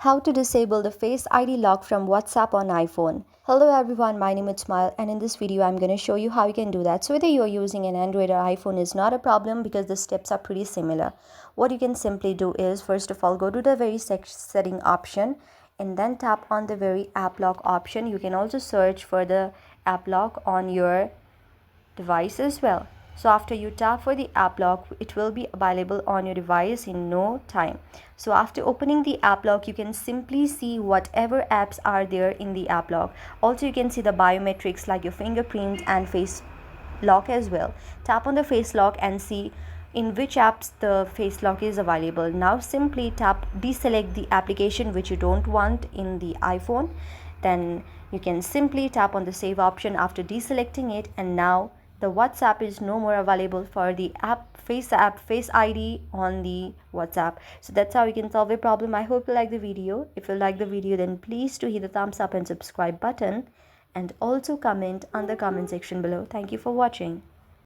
How to disable the Face ID lock from WhatsApp on iPhone. Hello everyone, my name is Smile and in this video I'm going to show you how you can do that. So whether you're using an Android or iPhone is not a problem because the steps are pretty similar. What you can simply do is first of all go to the very setting option and then tap on the very app lock option. You can also search for the app lock on your device as well. So after you tap for the app lock, it will be available on your device in no time. So after opening the app lock, you can simply see whatever apps are there in the app lock. Also you can see the biometrics like your fingerprint and face lock as well. Tap on the face lock and see in which apps the face lock is available. Now simply deselect the application which you don't want in the iPhone. Then you can simply tap on the save option after deselecting it, and now the WhatsApp is no more available for the face ID on the WhatsApp. So that's how you can solve a problem. I hope you like the video. If you like the video, then please do hit the thumbs up and subscribe button, and also comment on the comment section below. Thank you for watching.